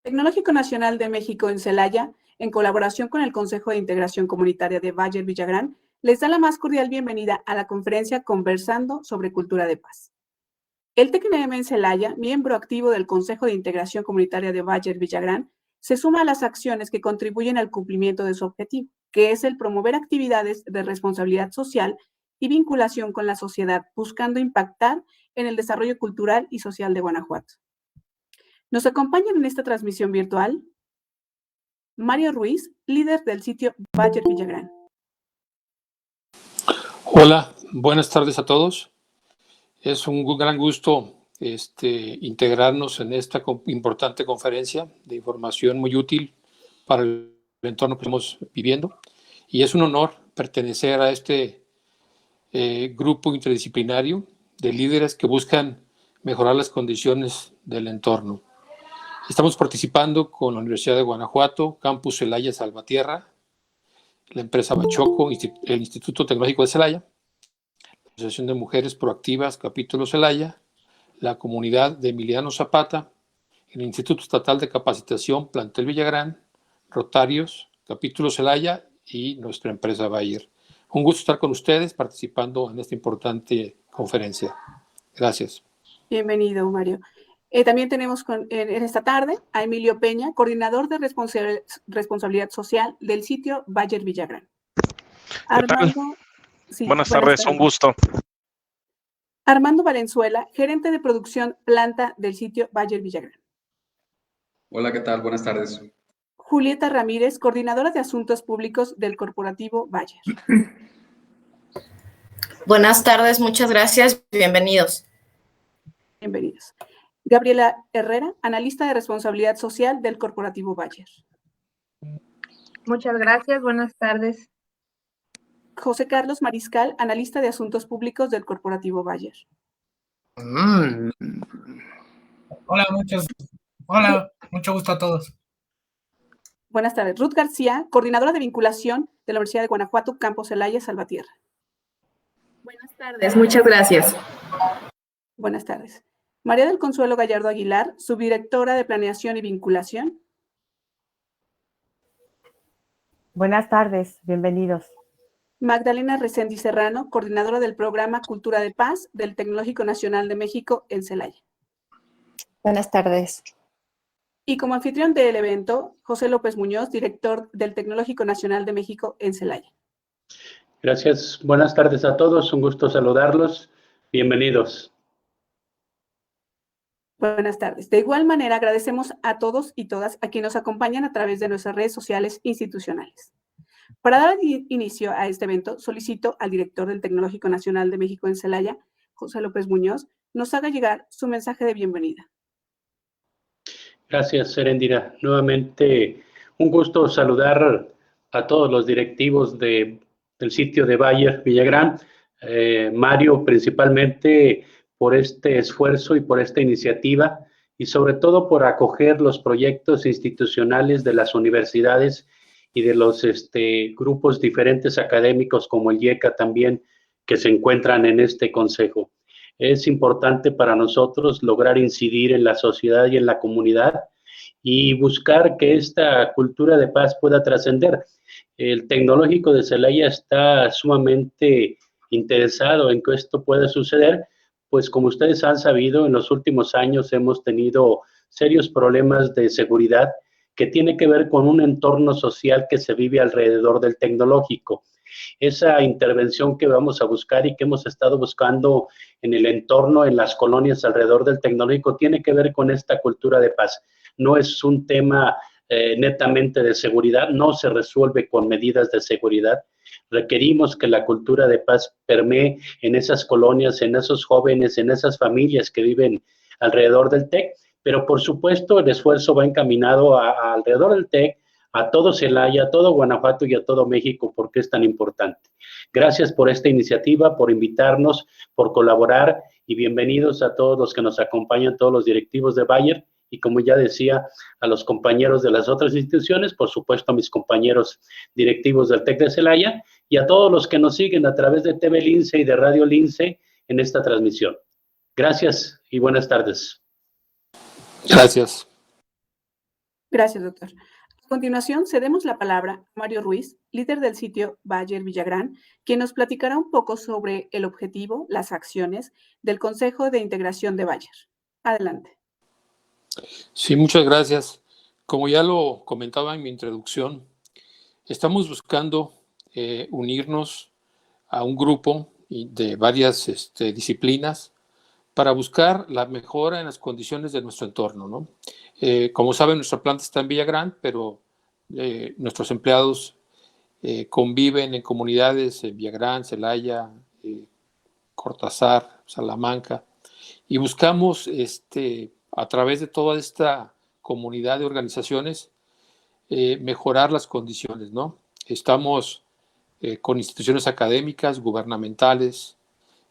Tecnológico Nacional de México en Celaya, en colaboración con el Consejo de Integración Comunitaria de Bayer Villagrán, les da la más cordial bienvenida a la conferencia Conversando sobre Cultura de Paz. El TECNM en Celaya, miembro activo del Consejo de Integración Comunitaria de Bayer Villagrán, se suma a las acciones que contribuyen al cumplimiento de su objetivo, que es el promover actividades de responsabilidad social y vinculación con la sociedad, buscando impactar en el desarrollo cultural y social de Guanajuato. Nos acompañan en esta transmisión virtual Mario Ruiz, líder del sitio Bayer Villagrán. Hola, buenas tardes a todos. Es un gran gusto integrarnos en esta importante conferencia de información muy útil para el entorno que estamos viviendo. Y es un honor pertenecer a este grupo interdisciplinario de líderes que buscan mejorar las condiciones del entorno. Estamos participando con la Universidad de Guanajuato, Campus Celaya Salvatierra, la empresa Bachoco, el Instituto Tecnológico de Celaya, la Asociación de Mujeres Proactivas, Capítulo Celaya, la Comunidad de Emiliano Zapata, el Instituto Estatal de Capacitación Plantel Villagrán, Rotarios, Capítulo Celaya y nuestra empresa Bayer. Un gusto estar con ustedes participando en esta importante conferencia. Gracias. Bienvenido, Mario. También tenemos en esta tarde a Emilio Peña, coordinador de responsabilidad social del sitio Bayer Villagrán. Armando, sí, buenas tardes, un gusto. Armando Valenzuela, gerente de producción planta del sitio Bayer Villagrán. Hola, ¿qué tal? Buenas tardes. Julieta Ramírez, coordinadora de asuntos públicos del corporativo Bayer. Buenas tardes, muchas gracias, bienvenidos. Bienvenidos. Gabriela Herrera, analista de responsabilidad social del corporativo Bayer. Muchas gracias, buenas tardes. José Carlos Mariscal, analista de asuntos públicos del corporativo Bayer. Hola, mucho gusto a todos. Buenas tardes. Ruth García, coordinadora de vinculación de la Universidad de Guanajuato, Campus Celaya, Salvatierra. Buenas tardes, muchas gracias. Buenas tardes. María del Consuelo Gallardo Aguilar, subdirectora de Planeación y Vinculación. Buenas tardes, bienvenidos. Magdalena Reséndiz Serrano, coordinadora del programa Cultura de Paz del Tecnológico Nacional de México en Celaya. Buenas tardes. Y como anfitrión del evento, José López Muñoz, director del Tecnológico Nacional de México en Celaya. Gracias. Buenas tardes a todos. Un gusto saludarlos. Bienvenidos. Buenas tardes. De igual manera, agradecemos a todos y todas a quienes nos acompañan a través de nuestras redes sociales institucionales. Para dar inicio a este evento, solicito al director del Tecnológico Nacional de México en Celaya, José López Muñoz, nos haga llegar su mensaje de bienvenida. Gracias, Serendira. Nuevamente, un gusto saludar a todos los directivos del sitio de Bayer Villagrán. Mario, principalmente por este esfuerzo y por esta iniciativa, y sobre todo por acoger los proyectos institucionales de las universidades y de los grupos diferentes académicos como el IECA también, que se encuentran en este consejo. Es importante para nosotros lograr incidir en la sociedad y en la comunidad y buscar que esta cultura de paz pueda trascender. El Tecnológico de Celaya está sumamente interesado en que esto pueda suceder, pues como ustedes han sabido, en los últimos años hemos tenido serios problemas de seguridad que tiene que ver con un entorno social que se vive alrededor del tecnológico. Esa intervención que vamos a buscar y que hemos estado buscando en el entorno, en las colonias alrededor del tecnológico, tiene que ver con esta cultura de paz. No es un tema netamente de seguridad, no se resuelve con medidas de seguridad. Requerimos que la cultura de paz permee en esas colonias, en esos jóvenes, en esas familias que viven alrededor del TEC, pero por supuesto el esfuerzo va encaminado alrededor del TEC, a todo Celaya, a todo Guanajuato y a todo México, porque es tan importante. Gracias por esta iniciativa, por invitarnos, por colaborar, y bienvenidos a todos los que nos acompañan, todos los directivos de Bayer, y como ya decía, a los compañeros de las otras instituciones, por supuesto a mis compañeros directivos del TEC de Celaya, y a todos los que nos siguen a través de TV Lince y de Radio Lince en esta transmisión. Gracias y buenas tardes. Gracias. Gracias, doctor. A continuación, cedemos la palabra a Mario Ruiz, líder del sitio Bayer Villagrán, quien nos platicará un poco sobre el objetivo, las acciones del Consejo de Integración de Bayer. Adelante. Sí, muchas gracias. Como ya lo comentaba en mi introducción, estamos buscando unirnos a un grupo de varias disciplinas para buscar la mejora en las condiciones de nuestro entorno, ¿no? Como saben, nuestra planta está en Villagrán, pero nuestros empleados conviven en comunidades en Villagrán, Celaya, Cortázar, Salamanca, y buscamos a través de toda esta comunidad de organizaciones mejorar las condiciones, ¿no? Estamos con instituciones académicas, gubernamentales,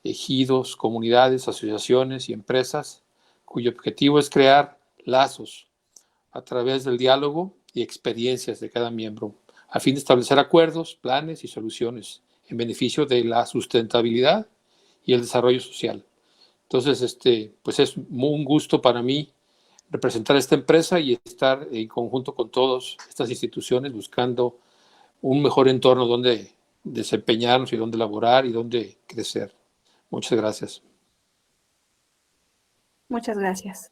ejidos, comunidades, asociaciones y empresas, cuyo objetivo es crear lazos a través del diálogo y experiencias de cada miembro, a fin de establecer acuerdos, planes y soluciones en beneficio de la sustentabilidad y el desarrollo social. Entonces, pues es un gusto para mí representar esta empresa y estar en conjunto con todas estas instituciones buscando un mejor entorno donde desempeñarnos y donde laborar y donde crecer. Muchas gracias. Muchas gracias.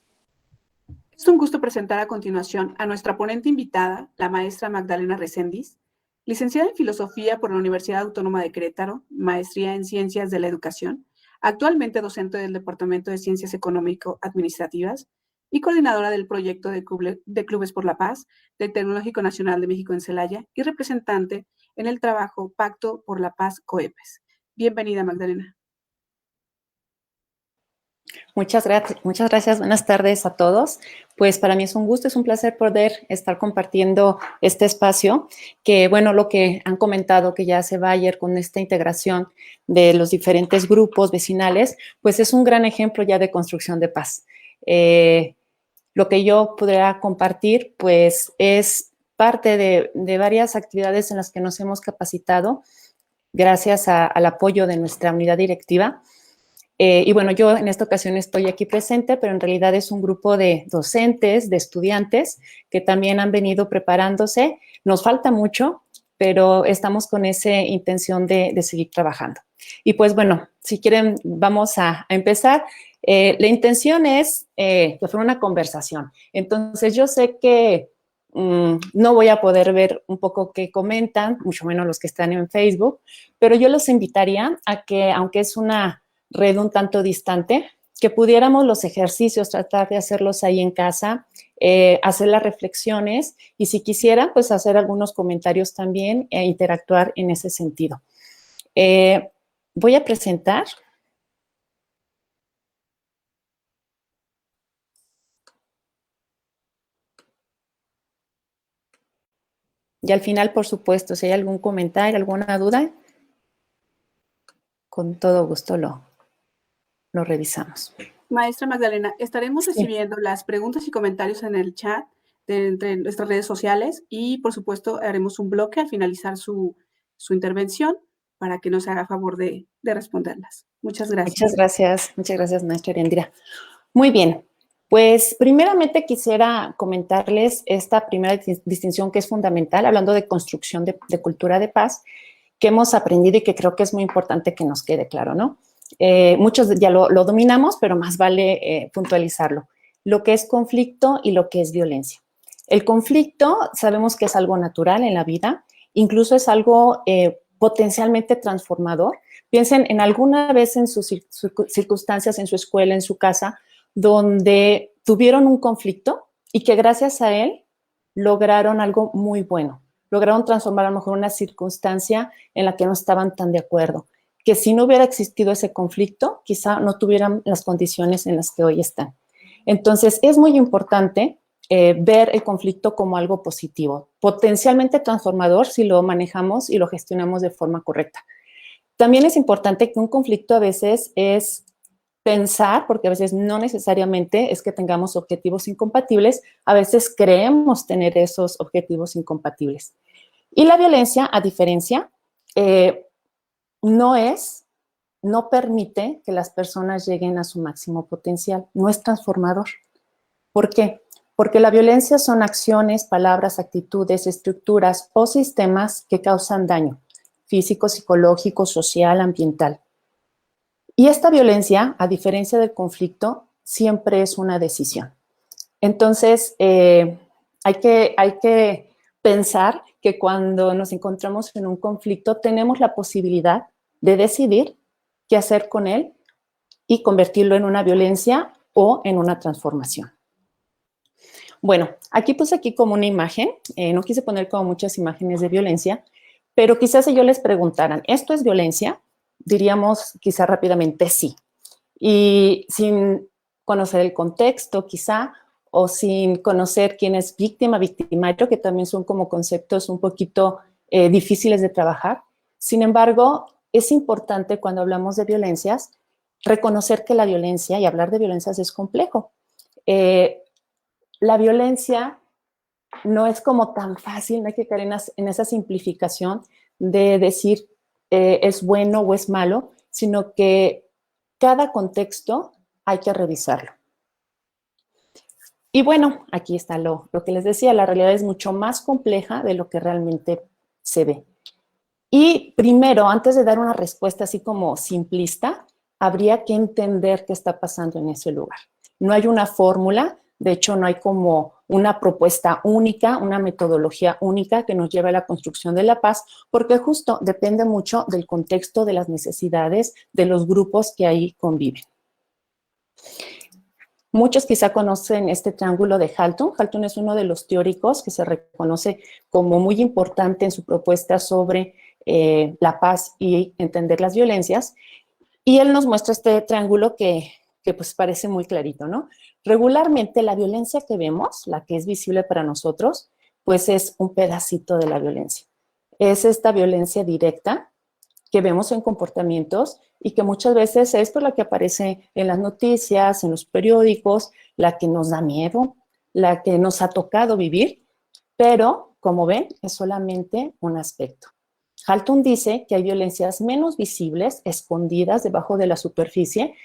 Es un gusto presentar a continuación a nuestra ponente invitada, la maestra Magdalena Reséndiz, licenciada en Filosofía por la Universidad Autónoma de Querétaro, maestría en Ciencias de la Educación, actualmente docente del Departamento de Ciencias Económico-Administrativas y coordinadora del proyecto de Clubes por la Paz del Tecnológico Nacional de México en Celaya y representante en el trabajo Pacto por la Paz COEPES. Bienvenida, Magdalena. Muchas gracias. Buenas tardes a todos. Pues para mí es un gusto, es un placer poder estar compartiendo este espacio, que bueno, lo que han comentado que ya hace Bayer con esta integración de los diferentes grupos vecinales, pues es un gran ejemplo ya de construcción de paz. Lo que yo podría compartir, pues es parte de varias actividades en las que nos hemos capacitado gracias al apoyo de nuestra unidad directiva. Y bueno, yo en esta ocasión estoy aquí presente, pero en realidad es un grupo de docentes, de estudiantes que también han venido preparándose. Nos falta mucho, pero estamos con esa intención de seguir trabajando. Y pues bueno, si quieren, vamos a empezar. La intención es que fuera una conversación. Entonces, yo sé que no voy a poder ver un poco qué comentan, mucho menos los que están en Facebook, pero yo los invitaría a que, aunque es una red un tanto distante, que pudiéramos los ejercicios, tratar de hacerlos ahí en casa, hacer las reflexiones y si quisieran, pues hacer algunos comentarios también e interactuar en ese sentido. Voy a presentar. Y al final, por supuesto, si hay algún comentario, alguna duda, con todo gusto lo revisamos. Maestra Magdalena, estaremos recibiendo las preguntas y comentarios en el chat entre nuestras redes sociales y, por supuesto, haremos un bloque al finalizar su intervención para que nos haga favor de responderlas. Muchas gracias. Muchas gracias, maestra Erendira. Muy bien, pues primeramente quisiera comentarles esta primera distinción que es fundamental, hablando de construcción de cultura de paz, que hemos aprendido y que creo que es muy importante que nos quede claro, ¿no? Muchos ya lo dominamos, pero más vale puntualizarlo. Lo que es conflicto y lo que es violencia. El conflicto sabemos que es algo natural en la vida, incluso es algo potencialmente transformador. Piensen en alguna vez en sus circunstancias, en su escuela, en su casa, donde tuvieron un conflicto y que gracias a él lograron algo muy bueno. Lograron transformar a lo mejor una circunstancia en la que no estaban tan de acuerdo, que si no hubiera existido ese conflicto, quizá no tuvieran las condiciones en las que hoy están. Entonces, es muy importante ver el conflicto como algo positivo, potencialmente transformador si lo manejamos y lo gestionamos de forma correcta. También es importante que un conflicto a veces es pensar, porque a veces no necesariamente es que tengamos objetivos incompatibles, a veces creemos tener esos objetivos incompatibles. Y la violencia, a diferencia, no permite que las personas lleguen a su máximo potencial, no es transformador. ¿Por qué? Porque la violencia son acciones, palabras, actitudes, estructuras o sistemas que causan daño físico, psicológico, social, ambiental. Y esta violencia, a diferencia del conflicto, siempre es una decisión. Entonces, hay que pensar que cuando nos encontramos en un conflicto, tenemos la posibilidad de decidir qué hacer con él y convertirlo en una violencia o en una transformación. Bueno, aquí puse aquí como una imagen, no quise poner como muchas imágenes de violencia, pero quizás si ellos les preguntaran, ¿esto es violencia? Diríamos quizá rápidamente sí. Y sin conocer el contexto quizá, o sin conocer quién es víctima, victimario, que también son como conceptos un poquito difíciles de trabajar. Sin embargo, es importante cuando hablamos de violencias, reconocer que la violencia y hablar de violencias es complejo. La violencia no es como tan fácil, no hay que caer en esa simplificación de decir es bueno o es malo, sino que cada contexto hay que revisarlo. Y bueno, aquí está lo que les decía, la realidad es mucho más compleja de lo que realmente se ve. Y primero, antes de dar una respuesta así como simplista, habría que entender qué está pasando en ese lugar. No hay una fórmula, de hecho no hay como una propuesta única, una metodología única que nos lleve a la construcción de la paz, porque justo depende mucho del contexto, de las necesidades, de los grupos que ahí conviven. Muchos quizá conocen este triángulo de Halton. Halton es uno de los teóricos que se reconoce como muy importante en su propuesta sobre la paz y entender las violencias. Y él nos muestra este triángulo que pues parece muy clarito, ¿no? Regularmente la violencia que vemos, la que es visible para nosotros, pues es un pedacito de la violencia. Es esta violencia directa que vemos en comportamientos y que muchas veces es por la que aparece en las noticias, en los periódicos, la que nos da miedo, la que nos ha tocado vivir, pero como ven, es solamente un aspecto. Halton dice que hay violencias menos visibles, escondidas debajo de la superficie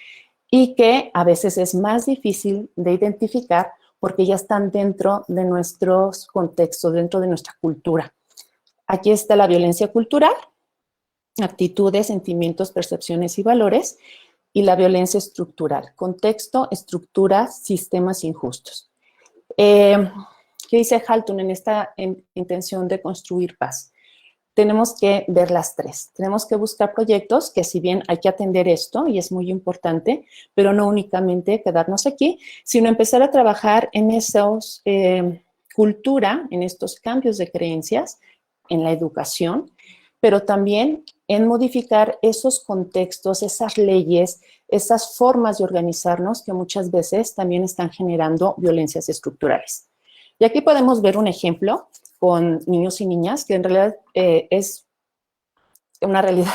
y que a veces es más difícil de identificar porque ya están dentro de nuestros contextos, dentro de nuestra cultura. Aquí está la violencia cultural, actitudes, sentimientos, percepciones y valores, y la violencia estructural, contexto, estructuras, sistemas injustos. ¿Qué dice Halton en esta intención de construir paz? Tenemos que ver las tres. Tenemos que buscar proyectos que si bien hay que atender esto, y es muy importante, pero no únicamente quedarnos aquí, sino empezar a trabajar en esos cultura, en estos cambios de creencias, en la educación, pero también en modificar esos contextos, esas leyes, esas formas de organizarnos que muchas veces también están generando violencias estructurales. Y aquí podemos ver un ejemplo con niños y niñas, que en realidad es una realidad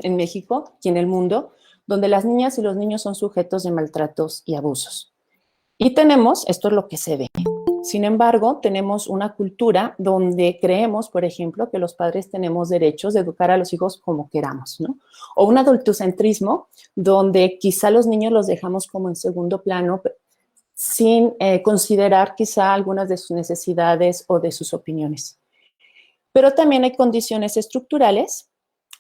en México y en el mundo, donde las niñas y los niños son sujetos de maltratos y abusos. Y tenemos, esto es lo que se ve. Sin embargo, tenemos una cultura donde creemos, por ejemplo, que los padres tenemos derechos de educar a los hijos como queramos, ¿no? O un adultocentrismo donde quizá los niños los dejamos como en segundo plano, sin considerar quizá algunas de sus necesidades o de sus opiniones. Pero también hay condiciones estructurales,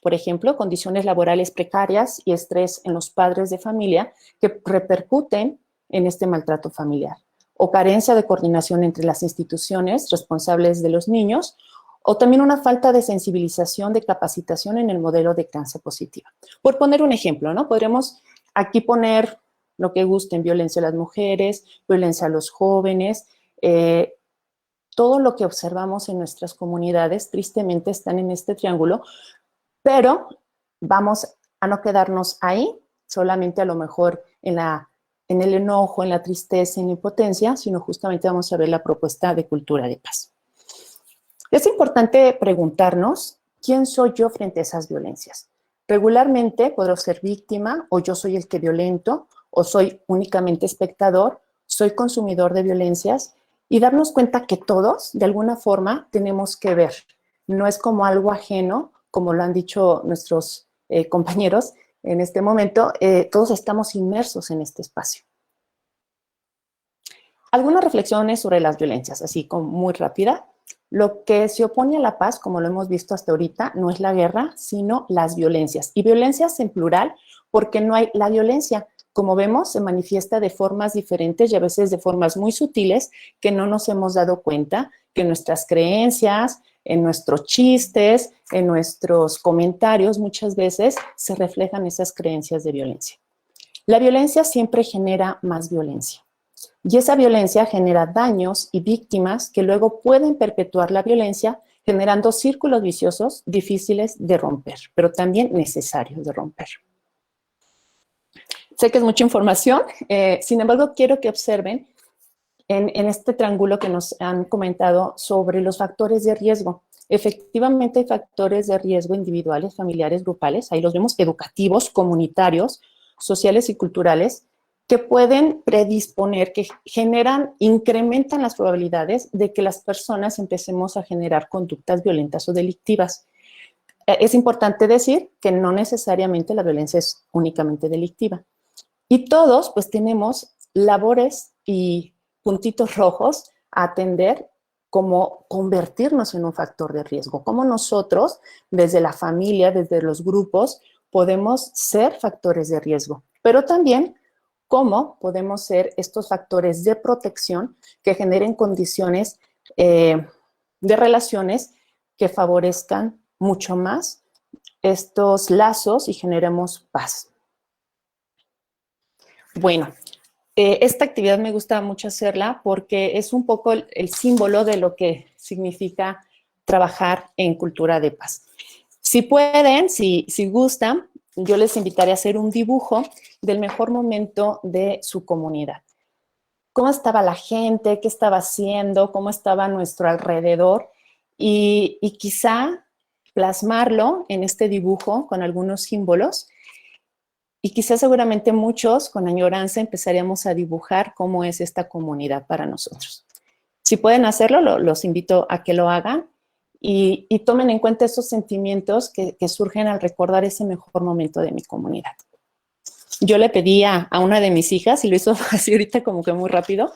por ejemplo, condiciones laborales precarias y estrés en los padres de familia que repercuten en este maltrato familiar, o carencia de coordinación entre las instituciones responsables de los niños, o también una falta de sensibilización, de capacitación en el modelo de crianza positiva. Por poner un ejemplo, ¿no? Podremos aquí poner lo que gusten, violencia a las mujeres, violencia a los jóvenes, todo lo que observamos en nuestras comunidades tristemente están en este triángulo, pero vamos a no quedarnos ahí, solamente a lo mejor en el enojo, en la tristeza, en la impotencia, sino justamente vamos a ver la propuesta de cultura de paz. Es importante preguntarnos, ¿quién soy yo frente a esas violencias? Regularmente puedo ser víctima, o yo soy el que violento, o soy únicamente espectador, soy consumidor de violencias, y darnos cuenta que todos, de alguna forma, tenemos que ver. No es como algo ajeno, como lo han dicho nuestros compañeros en este momento, todos estamos inmersos en este espacio. Algunas reflexiones sobre las violencias, así como muy rápida. Lo que se opone a la paz, como lo hemos visto hasta ahorita, no es la guerra, sino las violencias. Y violencias en plural, porque no hay la violencia. Como vemos, se manifiesta de formas diferentes y a veces de formas muy sutiles que no nos hemos dado cuenta que nuestras creencias, en nuestros chistes, en nuestros comentarios, muchas veces se reflejan esas creencias de violencia. La violencia siempre genera más violencia. Y esa violencia genera daños y víctimas que luego pueden perpetuar la violencia, generando círculos viciosos difíciles de romper, pero también necesarios de romper. Sé que es mucha información, sin embargo, quiero que observen en este triángulo que nos han comentado sobre los factores de riesgo. Efectivamente, hay factores de riesgo individuales, familiares, grupales, ahí los vemos, educativos, comunitarios, sociales y culturales, que pueden predisponer, que generan, incrementan las probabilidades de que las personas empecemos a generar conductas violentas o delictivas. Es importante decir que no necesariamente la violencia es únicamente delictiva. Y todos, pues, tenemos labores y puntitos rojos a atender, como convertirnos en un factor de riesgo, cómo nosotros, desde la familia, desde los grupos, podemos ser factores de riesgo, pero también cómo podemos ser estos factores de protección que generen condiciones de relaciones que favorezcan mucho más estos lazos y generemos paz. Bueno, esta actividad me gusta mucho hacerla porque es un poco el símbolo de lo que significa trabajar en cultura de paz. Si pueden, si gustan, yo les invitaré a hacer un dibujo del mejor momento de su comunidad. ¿Cómo estaba la gente? ¿Qué estaba haciendo? ¿Cómo estaba a nuestro alrededor? Y quizá plasmarlo en este dibujo con algunos símbolos. Y quizás seguramente muchos con añoranza empezaríamos a dibujar cómo es esta comunidad para nosotros. Si pueden hacerlo, los invito a que lo hagan y tomen en cuenta esos sentimientos que surgen al recordar ese mejor momento de mi comunidad. Yo le pedí a una de mis hijas, y lo hizo así ahorita como que muy rápido,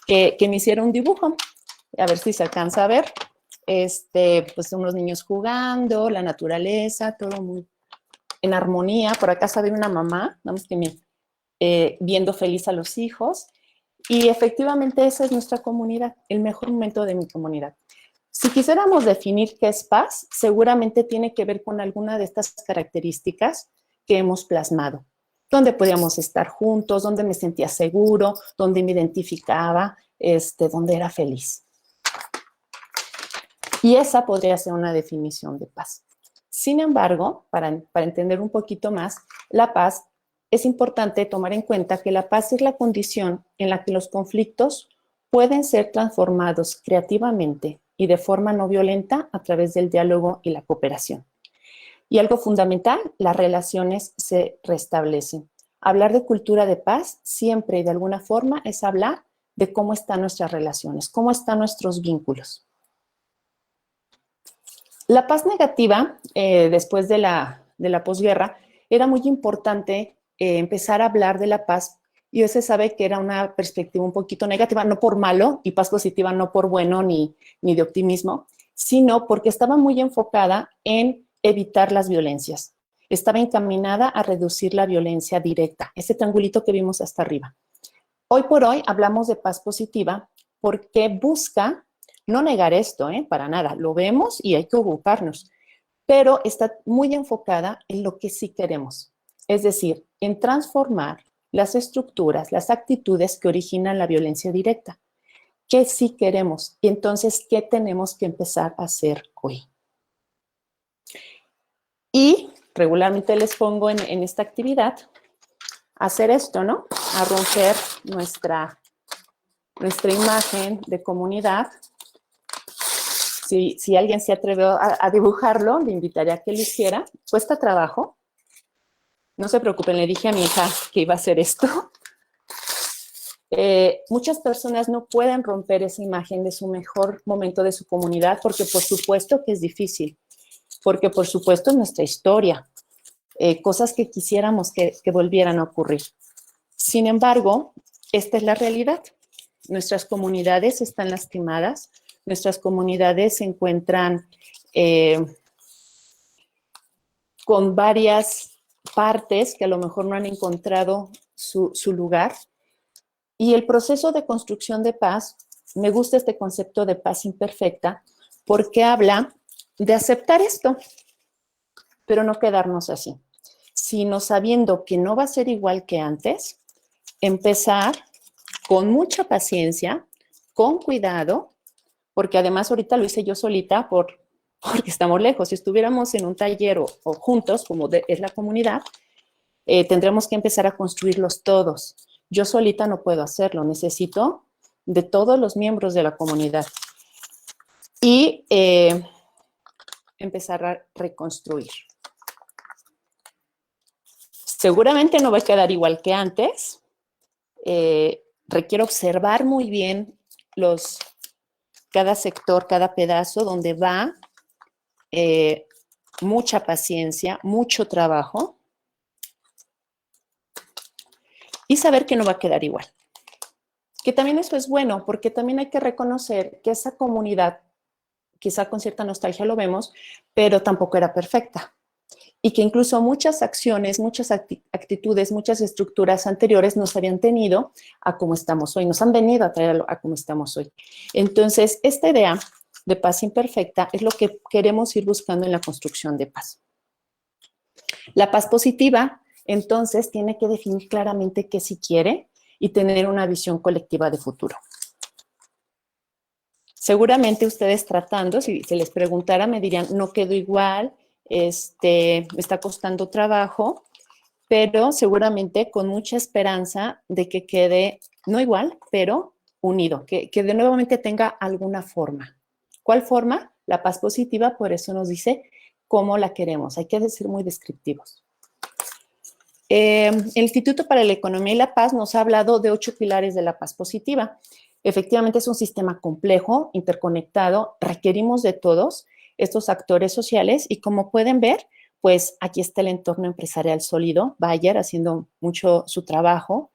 que me hiciera un dibujo. A ver si se alcanza a ver. Pues unos niños jugando, la naturaleza, todo muy en armonía. Por acá sabe una mamá, vamos que viendo feliz a los hijos. Y efectivamente esa es nuestra comunidad, el mejor momento de mi comunidad. Si quisiéramos definir qué es paz, seguramente tiene que ver con alguna de estas características que hemos plasmado. Donde podíamos estar juntos, donde me sentía seguro, donde me identificaba, donde era feliz. Y esa podría ser una definición de paz. Sin embargo, para entender un poquito más, la paz, es importante tomar en cuenta que la paz es la condición en la que los conflictos pueden ser transformados creativamente y de forma no violenta a través del diálogo y la cooperación. Y algo fundamental, las relaciones se restablecen. Hablar de cultura de paz siempre y de alguna forma es hablar de cómo están nuestras relaciones, cómo están nuestros vínculos. La paz negativa, después de la posguerra, era muy importante empezar a hablar de la paz, y hoy se sabe que era una perspectiva un poquito negativa, no por malo, y paz positiva no por bueno ni de optimismo, sino porque estaba muy enfocada en evitar las violencias. Estaba encaminada a reducir la violencia directa, ese triangulito que vimos hasta arriba. Hoy por hoy hablamos de paz positiva porque busca no negar esto, para nada, lo vemos y hay que ocuparnos, pero está muy enfocada en lo que sí queremos, es decir, en transformar las estructuras, las actitudes que originan la violencia directa. ¿Qué sí queremos? Y entonces, ¿qué tenemos que empezar a hacer hoy? Y regularmente les pongo en esta actividad hacer esto, ¿no? A romper nuestra imagen de comunidad. Si alguien se atrevió a dibujarlo, le invitaría a que lo hiciera. Cuesta trabajo. No se preocupen, le dije a mi hija que iba a hacer esto. Muchas personas no pueden romper esa imagen de su mejor momento de su comunidad porque por supuesto que es difícil, porque por supuesto es nuestra historia, cosas que quisiéramos que volvieran a ocurrir. Sin embargo, esta es la realidad. nuestras comunidades están lastimadas, nuestras comunidades se encuentran con varias partes que a lo mejor no han encontrado su lugar. Y el proceso de construcción de paz, me gusta este concepto de paz imperfecta, porque habla de aceptar esto, pero no quedarnos así, sino sabiendo que no va a ser igual que antes, empezar con mucha paciencia, con cuidado, porque además ahorita lo hice yo solita porque estamos lejos. Si estuviéramos en un taller o juntos, como es la comunidad, tendremos que empezar a construirlos todos. Yo solita no puedo hacerlo, necesito de todos los miembros de la comunidad. Y empezar a reconstruir. Seguramente no va a quedar igual que antes. Requiere observar muy bien cada sector, cada pedazo donde va, mucha paciencia, mucho trabajo, y saber que no va a quedar igual. Que también eso es bueno, porque también hay que reconocer que esa comunidad, quizá con cierta nostalgia lo vemos, pero tampoco era perfecta. Y que incluso muchas acciones, muchas actitudes, muchas estructuras anteriores nos habían tenido a como estamos hoy, nos han venido a traer a como estamos hoy. Entonces, esta idea de paz imperfecta es lo que queremos ir buscando en la construcción de paz. La paz positiva, entonces, tiene que definir claramente qué sí quiere y tener una visión colectiva de futuro. Seguramente ustedes tratando, si se les preguntara, me dirían, no quedó igual, me está costando trabajo, pero seguramente con mucha esperanza de que quede, no igual, pero unido, que de nuevamente tenga alguna forma. ¿Cuál forma? La paz positiva, por eso nos dice cómo la queremos. Hay que ser muy descriptivos. El Instituto para la Economía y la Paz nos ha hablado de 8 pilares de la paz positiva. Efectivamente es un sistema complejo, interconectado, requerimos de todos estos actores sociales y como pueden ver, pues aquí está el entorno empresarial sólido, Bayer haciendo mucho su trabajo,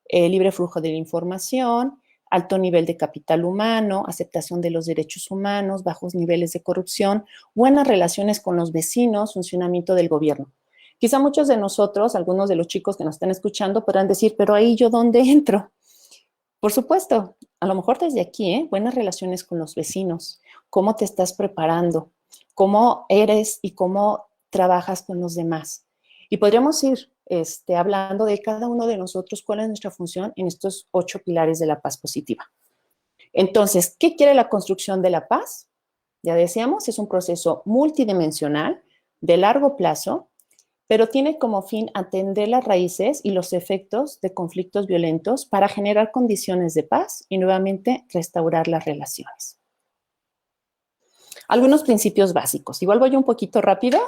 libre flujo de la información, alto nivel de capital humano, aceptación de los derechos humanos, bajos niveles de corrupción, buenas relaciones con los vecinos, funcionamiento del gobierno. Quizá muchos de nosotros, algunos de los chicos que nos están escuchando podrán decir, pero ahí yo ¿dónde entro? Por supuesto, a lo mejor desde aquí, buenas relaciones con los vecinos, cómo te estás preparando, cómo eres y cómo trabajas con los demás. Y podríamos ir hablando de cada uno de nosotros, cuál es nuestra función en estos 8 pilares de la paz positiva. Entonces, ¿qué quiere la construcción de la paz? Ya decíamos, es un proceso multidimensional, de largo plazo, pero tiene como fin atender las raíces y los efectos de conflictos violentos para generar condiciones de paz y nuevamente restaurar las relaciones. Algunos principios básicos. Igual voy un poquito rápido,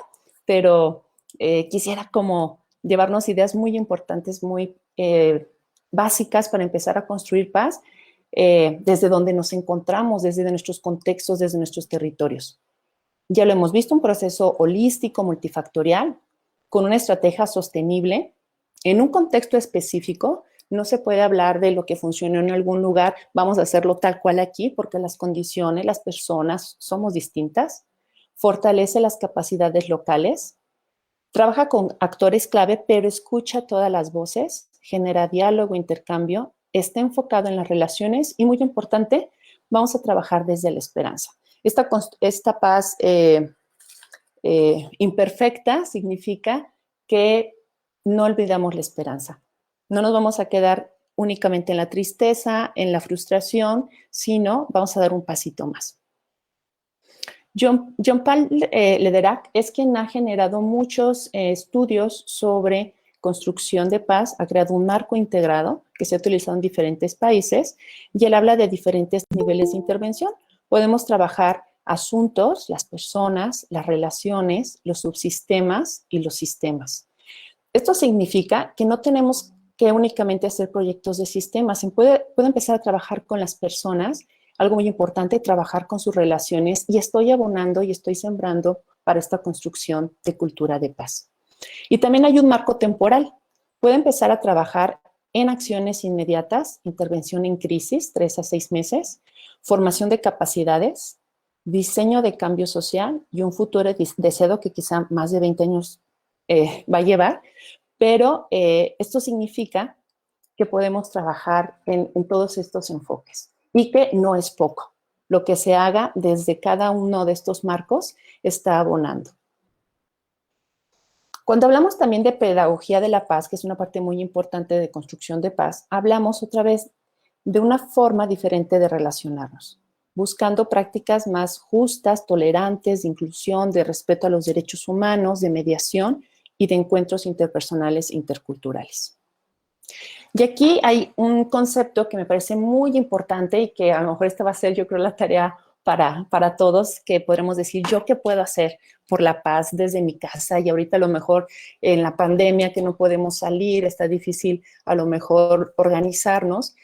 pero quisiera como llevarnos ideas muy importantes, muy básicas para empezar a construir paz desde donde nos encontramos, desde nuestros contextos, desde nuestros territorios. Ya lo hemos visto, un proceso holístico, multifactorial, con una estrategia sostenible. En un contexto específico, no se puede hablar de lo que funcionó en algún lugar, vamos a hacerlo tal cual aquí, porque las condiciones, las personas somos distintas. Fortalece las capacidades locales, trabaja con actores clave, pero escucha todas las voces, genera diálogo, intercambio, está enfocado en las relaciones y, muy importante, vamos a trabajar desde la esperanza. Esta paz imperfecta significa que no olvidamos la esperanza. No nos vamos a quedar únicamente en la tristeza, en la frustración, sino vamos a dar un pasito más. Jean-Paul Lederac es quien ha generado muchos estudios sobre construcción de paz, ha creado un marco integrado que se ha utilizado en diferentes países y él habla de diferentes niveles de intervención. Podemos trabajar asuntos, las personas, las relaciones, los subsistemas y los sistemas. Esto significa que no tenemos que únicamente hacer proyectos de sistemas. Se puede empezar a trabajar con las personas, algo muy importante, trabajar con sus relaciones, y estoy abonando y estoy sembrando para esta construcción de cultura de paz. Y también hay un marco temporal. Puede empezar a trabajar en acciones inmediatas, intervención en crisis, 3 a 6 meses, formación de capacidades, diseño de cambio social y un futuro deseado que quizá más de 20 años va a llevar, pero esto significa que podemos trabajar en todos estos enfoques y que no es poco. Lo que se haga desde cada uno de estos marcos está abonando. Cuando hablamos también de pedagogía de la paz, que es una parte muy importante de construcción de paz, hablamos otra vez de una forma diferente de relacionarnos, buscando prácticas más justas, tolerantes, de inclusión, de respeto a los derechos humanos, de mediación y de encuentros interpersonales e interculturales. Y aquí hay un concepto que me parece muy importante y que a lo mejor esta va a ser, yo creo, la tarea para todos, que podremos decir, ¿yo qué puedo hacer por la paz desde mi casa? Y ahorita a lo mejor en la pandemia que no podemos salir, está difícil a lo mejor organizarnos.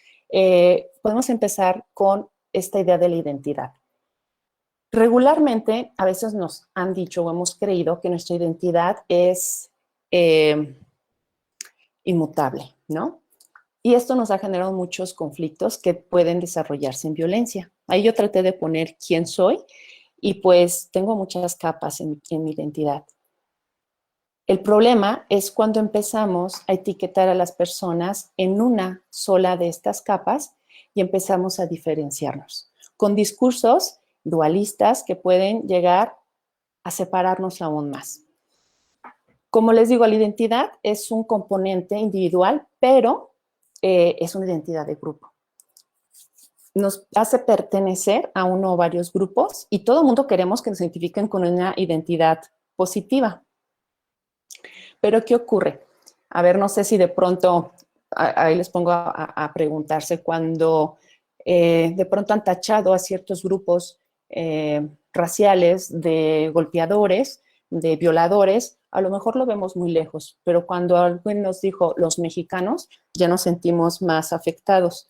Podemos empezar con esta idea de la identidad. Regularmente, a veces nos han dicho o hemos creído que nuestra identidad es inmutable, ¿no? Y esto nos ha generado muchos conflictos que pueden desarrollarse en violencia. Ahí yo traté de poner quién soy y pues tengo muchas capas en mi identidad. El problema es cuando empezamos a etiquetar a las personas en una sola de estas capas y empezamos a diferenciarnos con discursos dualistas que pueden llegar a separarnos aún más. Como les digo, la identidad es un componente individual, pero es una identidad de grupo. Nos hace pertenecer a uno o varios grupos y todo el mundo queremos que nos identifiquen con una identidad positiva. Pero, ¿qué ocurre? A ver, no sé si de pronto, ahí les pongo a preguntarse, cuando de pronto han tachado a ciertos grupos raciales de golpeadores, de violadores, a lo mejor lo vemos muy lejos, pero cuando alguien nos dijo los mexicanos, ya nos sentimos más afectados.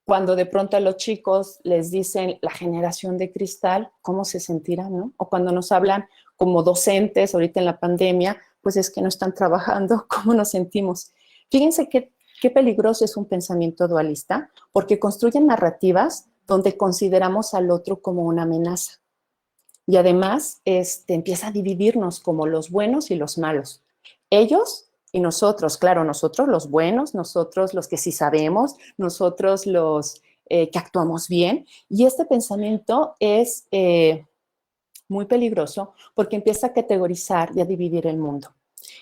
Cuando de pronto a los chicos les dicen la generación de cristal, ¿cómo se sentirán, no? O cuando nos hablan como docentes ahorita en la pandemia, pues es que no están trabajando, ¿cómo nos sentimos? Fíjense qué peligroso es un pensamiento dualista, porque construyen narrativas donde consideramos al otro como una amenaza. Y además empieza a dividirnos como los buenos y los malos. Ellos y nosotros, claro, nosotros los buenos, nosotros los que sí sabemos, nosotros los que actuamos bien. Y este pensamiento es muy peligroso porque empieza a categorizar y a dividir el mundo.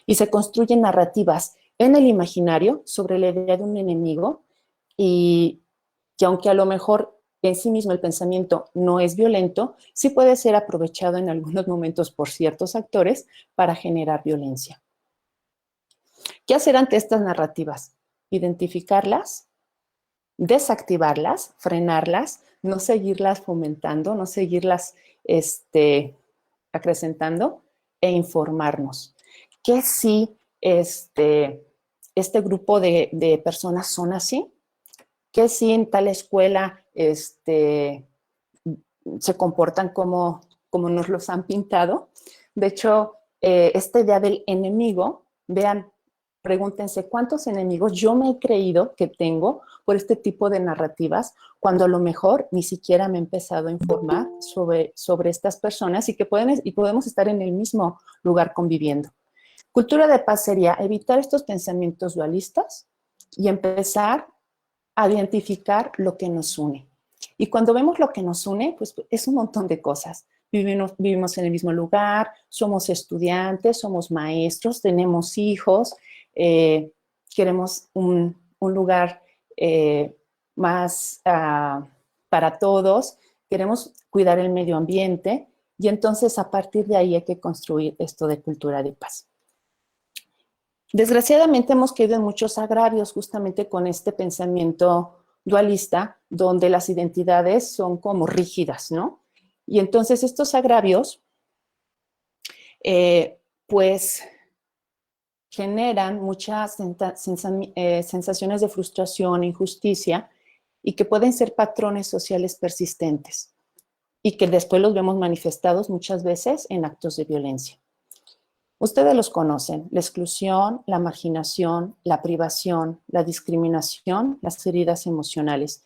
Y se construyen narrativas en el imaginario sobre la idea de un enemigo y que aunque a lo mejor en sí mismo el pensamiento no es violento, sí puede ser aprovechado en algunos momentos por ciertos actores para generar violencia. ¿Qué hacer ante estas narrativas? Identificarlas, desactivarlas, frenarlas, no seguirlas fomentando, no seguirlas acrecentando e informarnos. ¿Qué si este grupo de personas son así? ¿Qué si en tal escuela se comportan como nos los han pintado? De hecho, esta idea del enemigo, vean, pregúntense cuántos enemigos yo me he creído que tengo por este tipo de narrativas, cuando a lo mejor ni siquiera me he empezado a informar sobre estas personas y que podemos estar en el mismo lugar conviviendo. Cultura de paz sería evitar estos pensamientos dualistas y empezar a identificar lo que nos une. Y cuando vemos lo que nos une, pues es un montón de cosas. Vivimos en el mismo lugar, somos estudiantes, somos maestros, tenemos hijos, queremos un lugar más para todos, queremos cuidar el medio ambiente y entonces a partir de ahí hay que construir esto de cultura de paz. Desgraciadamente hemos caído en muchos agravios justamente con este pensamiento dualista donde las identidades son como rígidas, ¿no? Y entonces estos agravios pues generan muchas sensaciones de frustración, injusticia y que pueden ser patrones sociales persistentes y que después los vemos manifestados muchas veces en actos de violencia. Ustedes los conocen: la exclusión, la marginación, la privación, la discriminación, las heridas emocionales.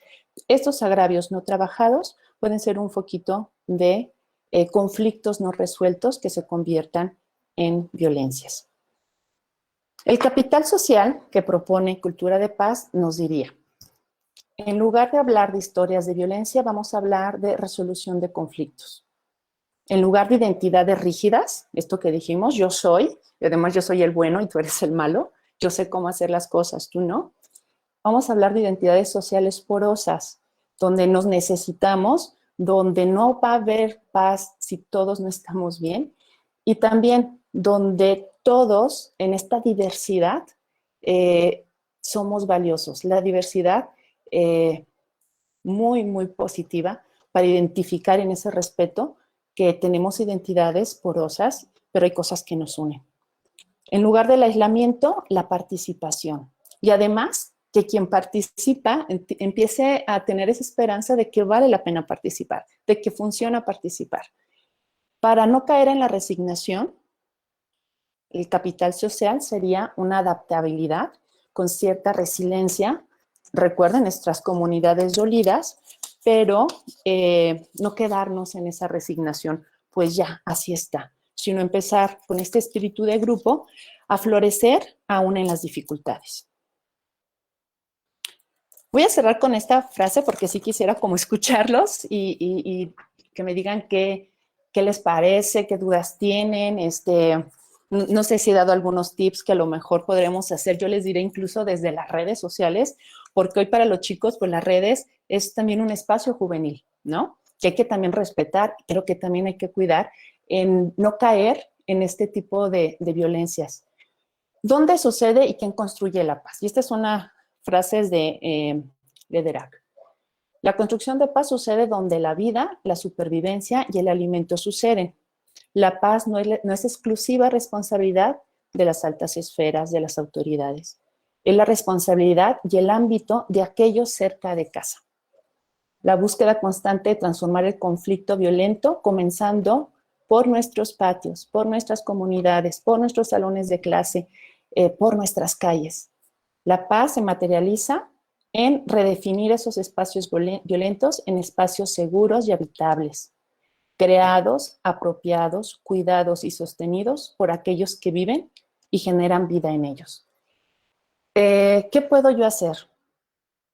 Estos agravios no trabajados pueden ser un foquito de conflictos no resueltos que se conviertan en violencias. El capital social que propone Cultura de Paz nos diría: en lugar de hablar de historias de violencia, vamos a hablar de resolución de conflictos. En lugar de identidades rígidas, esto que dijimos, yo soy, y además yo soy el bueno y tú eres el malo, yo sé cómo hacer las cosas, tú no. Vamos a hablar de identidades sociales porosas, donde nos necesitamos, donde no va a haber paz si todos no estamos bien, y también donde todos en esta diversidad somos valiosos. La diversidad muy, muy positiva para identificar en ese respeto que tenemos identidades porosas, pero hay cosas que nos unen. En lugar del aislamiento, la participación. Y además, que quien participa empiece a tener esa esperanza de que vale la pena participar, de que funciona participar. Para no caer en la resignación, el capital social sería una adaptabilidad con cierta resiliencia. Recuerden, nuestras comunidades dolidas, pero no quedarnos en esa resignación, pues ya, así está, sino empezar con este espíritu de grupo a florecer aún en las dificultades. Voy a cerrar con esta frase porque sí quisiera como escucharlos y que me digan qué les parece, qué dudas tienen. No sé si he dado algunos tips que a lo mejor podremos hacer. Yo les diré incluso desde las redes sociales, porque hoy para los chicos, pues las redes es también un espacio juvenil, ¿no? Que hay que también respetar, pero que también hay que cuidar en no caer en este tipo de violencias. ¿Dónde sucede y quién construye la paz? Y esta es una frase de Derac. La construcción de paz sucede donde la vida, la supervivencia y el alimento suceden. La paz no es exclusiva responsabilidad de las altas esferas, de las autoridades. Es la responsabilidad y el ámbito de aquellos cerca de casa. La búsqueda constante de transformar el conflicto violento, comenzando por nuestros patios, por nuestras comunidades, por nuestros salones de clase, por nuestras calles. La paz se materializa en redefinir esos espacios violentos en espacios seguros y habitables, creados, apropiados, cuidados y sostenidos por aquellos que viven y generan vida en ellos. ¿Qué puedo yo hacer?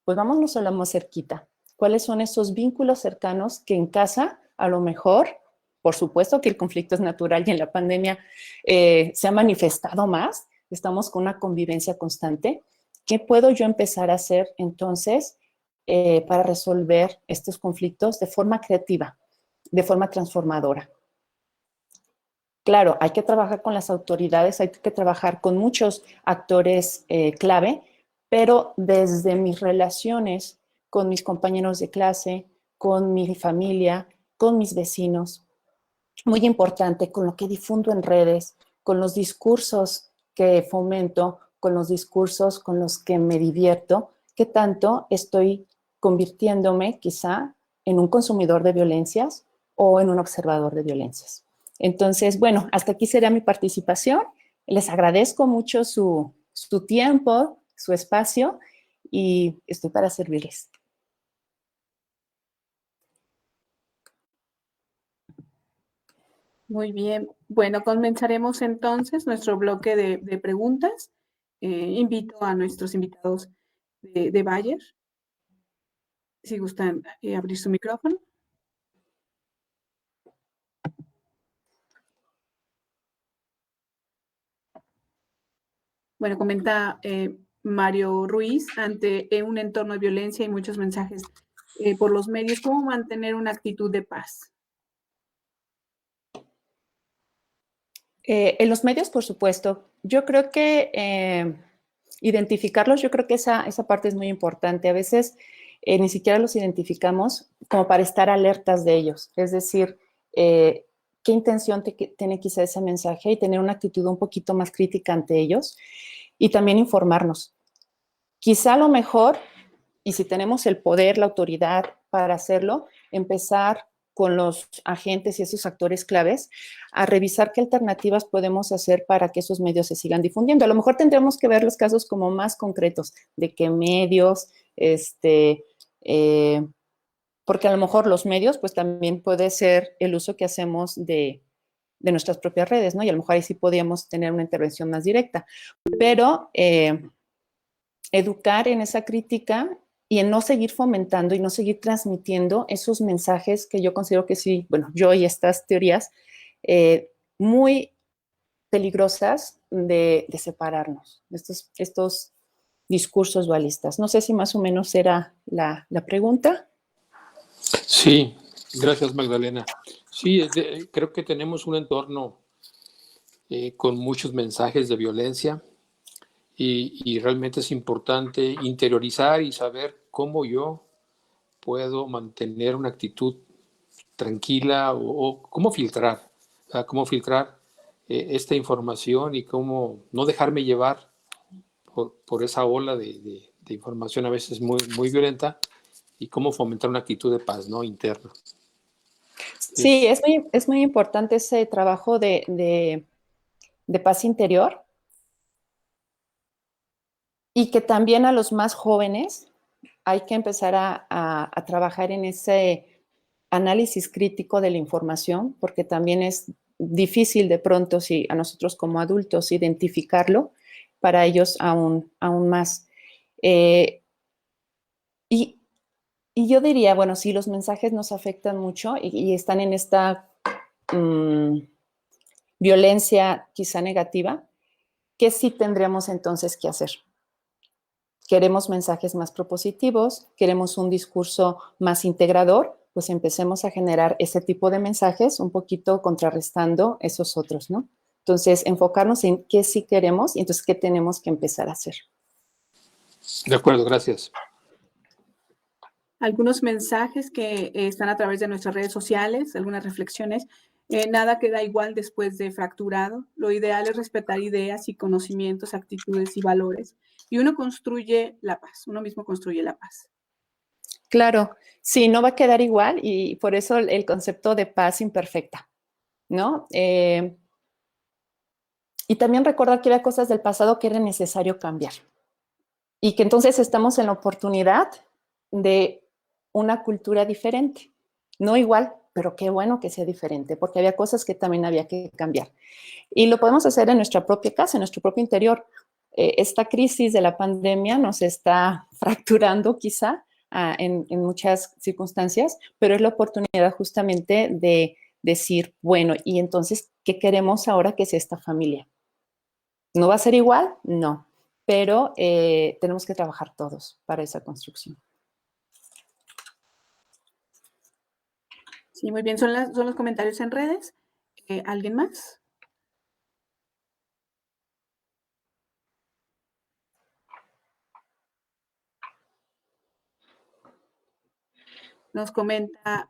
Pues vámonos a lo más cerquita. ¿Cuáles son esos vínculos cercanos que en casa, a lo mejor, por supuesto que el conflicto es natural y en la pandemia se ha manifestado más? Estamos con una convivencia constante. ¿Qué puedo yo empezar a hacer entonces para resolver estos conflictos de forma creativa, de forma transformadora? Claro, hay que trabajar con las autoridades, hay que trabajar con muchos actores clave, pero desde mis relaciones con mis compañeros de clase, con mi familia, con mis vecinos, muy importante, con lo que difundo en redes, con los discursos que fomento, con los discursos con los que me divierto, ¿qué tanto estoy convirtiéndome quizá en un consumidor de violencias o en un observador de violencias? Entonces, bueno, hasta aquí será mi participación. Les agradezco mucho su tiempo, su espacio y estoy para servirles. Muy bien. Bueno, comenzaremos entonces nuestro bloque de preguntas. Invito a nuestros invitados de Bayer, si gustan abrir su micrófono. Bueno, comenta Mario Ruiz, ante un entorno de violencia y muchos mensajes por los medios, ¿cómo mantener una actitud de paz? En los medios, por supuesto. Yo creo que identificarlos, yo creo que esa parte es muy importante. A veces ni siquiera los identificamos como para estar alertas de ellos. Es decir, qué intención tiene quizá ese mensaje y tener una actitud un poquito más crítica ante ellos y también informarnos. Quizá a lo mejor, y si tenemos el poder, la autoridad para hacerlo, empezar con los agentes y esos actores claves a revisar qué alternativas podemos hacer para que esos medios se sigan difundiendo. A lo mejor tendremos que ver los casos como más concretos de qué medios, porque a lo mejor los medios, pues también puede ser el uso que hacemos de nuestras propias redes, ¿no? Y a lo mejor ahí sí podríamos tener una intervención más directa. Pero educar en esa crítica y en no seguir fomentando y no seguir transmitiendo esos mensajes que yo considero que sí, bueno, yo y estas teorías muy peligrosas de separarnos, estos discursos dualistas. No sé si más o menos era la pregunta. Sí, gracias Magdalena. Sí, creo que tenemos un entorno con muchos mensajes de violencia y realmente es importante interiorizar y saber cómo yo puedo mantener una actitud tranquila o cómo filtrar, esta información y cómo no dejarme llevar por esa ola de información a veces muy violenta y cómo fomentar una actitud de paz, ¿no? Interna. Sí, es muy importante ese trabajo de paz interior y que también a los más jóvenes hay que empezar a trabajar en ese análisis crítico de la información, porque también es difícil de pronto, si a nosotros como adultos, identificarlo, para ellos aún más. Y yo diría, bueno, si los mensajes nos afectan mucho y están en esta violencia quizá negativa, ¿qué sí tendríamos entonces que hacer? Queremos mensajes más propositivos, queremos un discurso más integrador, pues empecemos a generar ese tipo de mensajes un poquito contrarrestando esos otros, ¿no? Entonces, enfocarnos en qué sí queremos y entonces qué tenemos que empezar a hacer. De acuerdo, gracias. Algunos mensajes que están a través de nuestras redes sociales, algunas reflexiones. Nada queda igual después de fracturado. Lo ideal es respetar ideas y conocimientos, actitudes y valores. Y uno construye la paz, uno mismo construye la paz. Claro, sí, no va a quedar igual y por eso el concepto de paz imperfecta, ¿no? Y también recordar que había cosas del pasado que era necesario cambiar y que entonces estamos en la oportunidad de una cultura diferente, no igual, pero qué bueno que sea diferente, porque había cosas que también había que cambiar. Y lo podemos hacer en nuestra propia casa, en nuestro propio interior. Esta crisis de la pandemia nos está fracturando quizá en muchas circunstancias, pero es la oportunidad justamente de decir, bueno, y entonces, ¿qué queremos ahora que sea esta familia? ¿No va a ser igual? No, pero tenemos que trabajar todos para esa construcción. Sí, muy bien. Son los comentarios en redes. ¿Alguien más? Nos comenta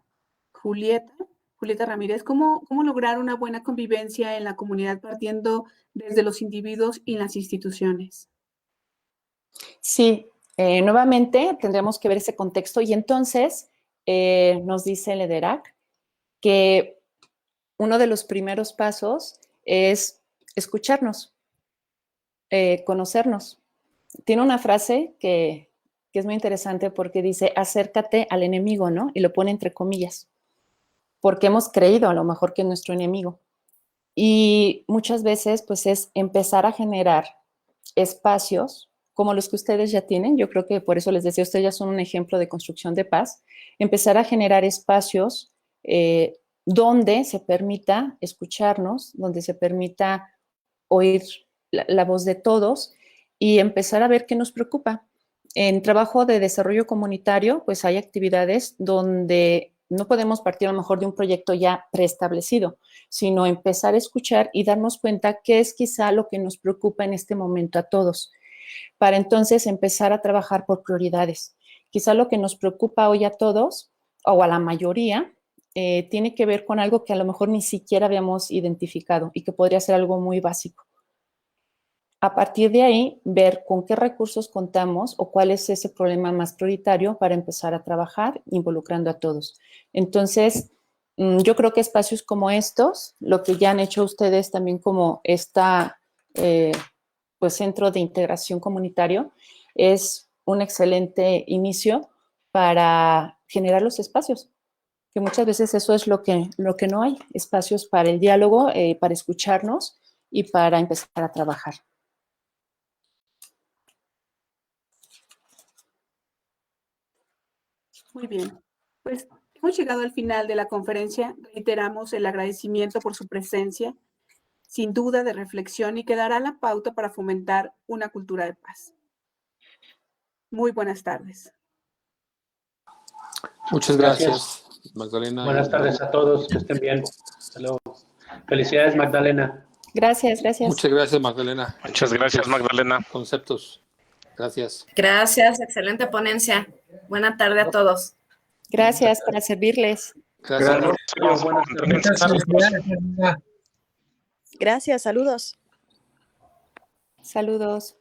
Julieta Ramírez, ¿cómo lograr una buena convivencia en la comunidad partiendo desde los individuos y las instituciones? Sí, nuevamente tendremos que ver ese contexto y entonces nos dice Lederach que uno de los primeros pasos es escucharnos, conocernos. Tiene una frase que es muy interesante porque dice, acércate al enemigo, ¿no? Y lo pone entre comillas, porque hemos creído a lo mejor que es nuestro enemigo. Y muchas veces, pues, es empezar a generar espacios como los que ustedes ya tienen. Yo creo que por eso les decía, ustedes ya son un ejemplo de construcción de paz. Empezar a generar espacios donde se permita escucharnos, donde se permita oír la voz de todos y empezar a ver qué nos preocupa. En trabajo de desarrollo comunitario, pues hay actividades donde no podemos partir a lo mejor de un proyecto ya preestablecido, sino empezar a escuchar y darnos cuenta qué es quizá lo que nos preocupa en este momento a todos, para entonces empezar a trabajar por prioridades. Quizá lo que nos preocupa hoy a todos, o a la mayoría, tiene que ver con algo que a lo mejor ni siquiera habíamos identificado y que podría ser algo muy básico. A partir de ahí, ver con qué recursos contamos o cuál es ese problema más prioritario para empezar a trabajar involucrando a todos. Entonces, yo creo que espacios como estos, lo que ya han hecho ustedes también como pues centro de integración comunitario, es un excelente inicio para generar los espacios, que muchas veces eso es lo que no hay, espacios para el diálogo, para escucharnos y para empezar a trabajar. Muy bien, pues hemos llegado al final de la conferencia. Reiteramos el agradecimiento por su presencia, sin duda de reflexión, y que dará la pauta para fomentar una cultura de paz. Muy buenas tardes. Muchas gracias, Magdalena. Buenas tardes a todos, que estén bien. Hasta luego. Felicidades, Magdalena. Gracias. Muchas gracias, Magdalena. Muchas gracias, Magdalena. Conceptos. Gracias. Gracias, excelente ponencia. Buena tarde a todos. Gracias, para servirles. Gracias. Muchas felicidades. Gracias, saludos. Saludos.